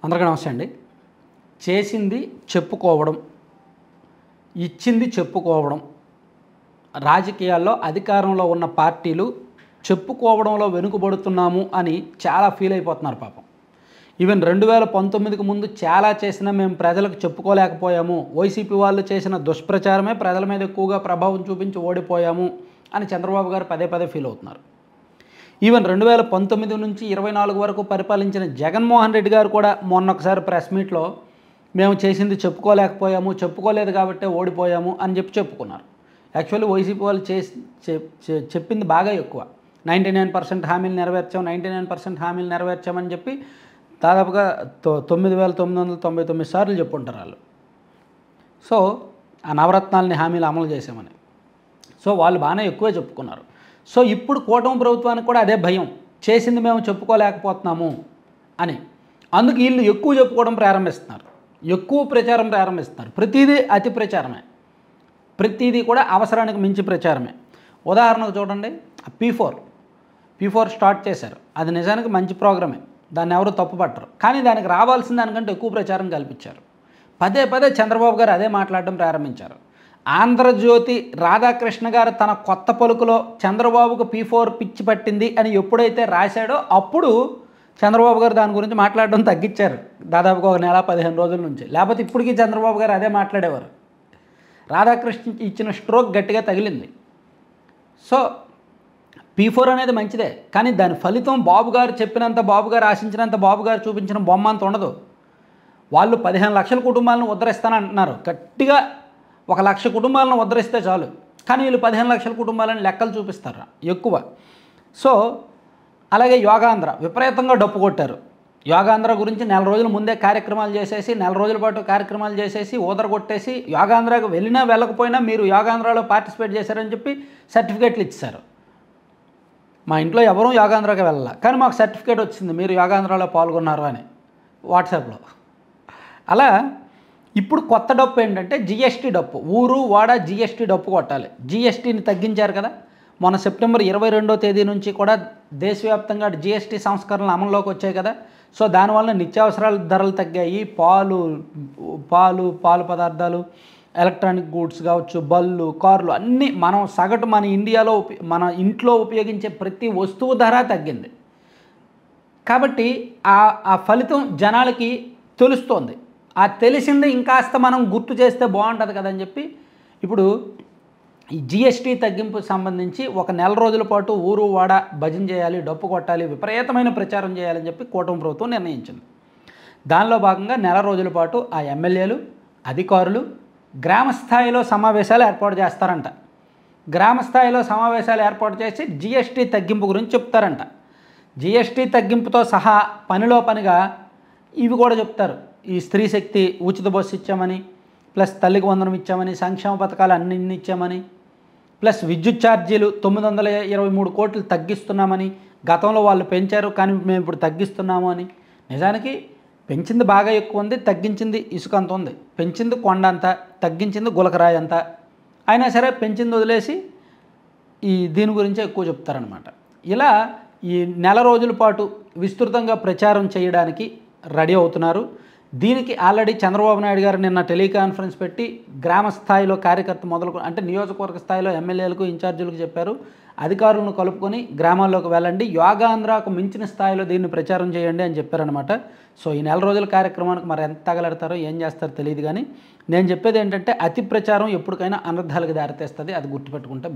అందరికీ నమస్తే అండి. చేసింది చెప్పుకోవడం, ఇచ్చింది చెప్పుకోవడం, రాజకీయాల్లో అధికారంలో ఉన్న పార్టీలు చెప్పుకోవడంలో వెనుకబడుతున్నాము అని చాలా ఫీల్ అయిపోతున్నారు పాపం. ఈవెన్ 2019కి ముందు చాలా చేసినా మేము ప్రజలకు చెప్పుకోలేకపోయాము, వైసీపీ వాళ్ళు చేసిన దుష్ప్రచారమే ప్రజల మీద ఎక్కువగా ప్రభావం చూపించి ఓడిపోయాము అని చంద్రబాబు గారు పదే పదే ఫీల్ అవుతున్నారు. ఈవెన్ 2019 నుంచి 24 వరకు పరిపాలించిన జగన్మోహన్ రెడ్డి గారు కూడా మొన్న ఒకసారి ప్రెస్ మీట్లో మేము చేసింది చెప్పుకోలేకపోయాము, చెప్పుకోలేదు కాబట్టే ఓడిపోయాము అని చెప్పుకున్నారు. యాక్చువల్లీ వైసీపీ వాళ్ళు చెప్పింది బాగా ఎక్కువ. 99% హామీలు నెరవేర్చాం, 99% హామీలు నెరవేర్చామని చెప్పి దాదాపుగా 9,999 సార్లు చెప్పుంటారు వాళ్ళు. సో ఆ నవరత్నాలని హామీలు అమలు చేసామని. సో వాళ్ళు బాగానే ఎక్కువే చెప్పుకున్నారు. సో ఇప్పుడు కూటమి ప్రభుత్వానికి కూడా అదే భయం, చేసింది మేము చెప్పుకోలేకపోతున్నాము అని. అందుకు వీళ్ళు ఎక్కువ చెప్పుకోవడం ప్రారంభిస్తున్నారు, ఎక్కువ ప్రచారం ప్రారంభిస్తున్నారు. ప్రతిదీ అతి ప్రచారమే, ప్రతిదీ కూడా అవసరానికి మించి ప్రచారమే. ఉదాహరణకు చూడండి, P4 స్టార్ట్ చేశారు. అది నిజానికి మంచి ప్రోగ్రామే, దాన్ని ఎవరు తప్పుపట్టరు. కానీ దానికి రావాల్సిన దానికంటే ఎక్కువ ప్రచారం కల్పించారు. పదే పదే చంద్రబాబు గారు అదే మాట్లాడడం ప్రారంభించారు. ఆంధ్రజ్యోతి రాధాకృష్ణ గారు తన కొత్త పలుకులో చంద్రబాబుకు P4 పిచ్చి పట్టింది అని ఎప్పుడైతే రాశాడో అప్పుడు చంద్రబాబు గారు దాని గురించి మాట్లాడడం తగ్గించారు, దాదాపుగా 1 నెల 15 రోజుల నుంచి. లేకపోతే ఇప్పటికీ చంద్రబాబు గారు అదే మాట్లాడేవారు. రాధాకృష్ణకి ఇచ్చిన స్ట్రోక్ గట్టిగా తగిలింది. సో P4 అనేది మంచిదే, కానీ దాని ఫలితం బాబు గారు చెప్పినంత, బాబు గారు ఆశించినంత, బాబు గారు చూపించిన బొమ్మ అంత ఉండదు. వాళ్ళు 15 లక్షల కుటుంబాలను ఉద్ధరిస్తానంటున్నారు. గట్టిగా 1 లక్ష కుటుంబాలను ఉద్ధరిస్తే చాలు, కానీ వీళ్ళు 15 లక్షల కుటుంబాలను లెక్కలు చూపిస్తారు ఎక్కువ. సో అలాగే యోగాంధ్ర విపరీతంగా డప్పు కొట్టారు. యోగాంధ్ర గురించి నెల రోజుల ముందే కార్యక్రమాలు చేసేసి, నెల రోజుల పాటు కార్యక్రమాలు చేసేసి ఊదరగొట్టేసి, యోగాంధ్రకు వెళ్ళినా వెళ్ళకపోయినా మీరు యోగాంధ్రలో పార్టిసిపేట్ చేశారని చెప్పి సర్టిఫికేట్లు ఇచ్చారు. మా ఇంట్లో ఎవరూ యోగాంధ్రకి వెళ్ళాల, కానీ మాకు సర్టిఫికేట్ వచ్చింది మీరు యోగాంధ్రలో పాల్గొన్నారు అని వాట్సాప్లో. అలా ఇప్పుడు కొత్త డప్పు ఏంటంటే జిఎస్టీ డప్పు. ఊరు వాడ జిఎస్టీ డప్పు కొట్టాలి. జిఎస్టీని తగ్గించారు కదా, మొన్న సెప్టెంబర్ 22వ తేదీ నుంచి కూడా దేశవ్యాప్తంగా జిఎస్టీ సంస్కరణలు అమల్లోకి వచ్చాయి కదా. సో దానివల్ల నిత్యావసరాల ధరలు తగ్గాయి. పాలు పదార్థాలు, ఎలక్ట్రానిక్ గూడ్స్ కావచ్చు, బళ్ళు, కార్లు అన్నీ మనం సగటు మన ఇంట్లో ఉపయోగించే ప్రతి వస్తువు ధర తగ్గింది. కాబట్టి ఆ ఫలితం జనాలకి తెలుస్తోంది. ఆ తెలిసింది ఇంకాస్త మనం గుర్తు చేస్తే బాగుంటుంది కదని చెప్పి ఇప్పుడు ఈ జిఎస్టీ తగ్గింపుకు సంబంధించి 1 నెల రోజుల పాటు ఊరు వాడ భజన చేయాలి, డప్పు కొట్టాలి, విపరీతమైన ప్రచారం చేయాలని చెప్పి కూటమి ప్రభుత్వం నిర్ణయించింది. దానిలో భాగంగా నెల రోజుల పాటు ఆ ఎమ్మెల్యేలు, అధికారులు గ్రామ స్థాయిలో సమావేశాలు ఏర్పాటు చేస్తారంట. గ్రామ స్థాయిలో సమావేశాలు ఏర్పాటు చేసి జిఎస్టీ తగ్గింపు గురించి చెప్తారంట. జిఎస్టీ తగ్గింపుతో సహా పనిలో పనిగా ఇవి కూడా చెప్తారు. ఈ స్త్రీ శక్తి ఉచిత బస్సు ఇచ్చామని, ప్లస్ తల్లికి వందనం ఇచ్చామని, సంక్షేమ పథకాలు అన్ని ఇచ్చామని, ప్లస్ విద్యుత్ ఛార్జీలు 923 కోట్లు తగ్గిస్తున్నామని. గతంలో వాళ్ళు పెంచారు కానీ మేము ఇప్పుడు తగ్గిస్తున్నాము అని. నిజానికి పెంచింది బాగా ఎక్కువ ఉంది, తగ్గించింది ఇసుక అంత ఉంది. పెంచింది కొండ అంత, తగ్గించింది గులకరాయి అంత. అయినా సరే పెంచింది వదిలేసి దీని గురించే ఎక్కువ చెప్తారనమాట. ఇలా ఈ నెల రోజుల పాటు విస్తృతంగా ప్రచారం చేయడానికి రెడీ అవుతున్నారు. దీనికి ఆల్రెడీ చంద్రబాబు నాయుడు గారు నిన్న టెలికాన్ఫరెన్స్ పెట్టి గ్రామ స్థాయిలో కార్యకర్త అంటే నియోజకవర్గ స్థాయిలో ఎమ్మెల్యేలకు, ఇన్ఛార్జీలకు చెప్పారు, అధికారులను కలుపుకొని గ్రామాల్లోకి వెళ్ళండి, యోగాంధ్రకు మించిన స్థాయిలో దీన్ని ప్రచారం చేయండి అని చెప్పారనమాట. సో ఈ నెల రోజుల కార్యక్రమానికి మరి ఎంత తగలడతారో ఏం చేస్తారో తెలియదు. కానీ నేను చెప్పేది ఏంటంటే అతి ప్రచారం ఎప్పటికైనా అనర్థాలకు దారితీస్తుంది, అది గుర్తుపెట్టుకుంటే బెటర్.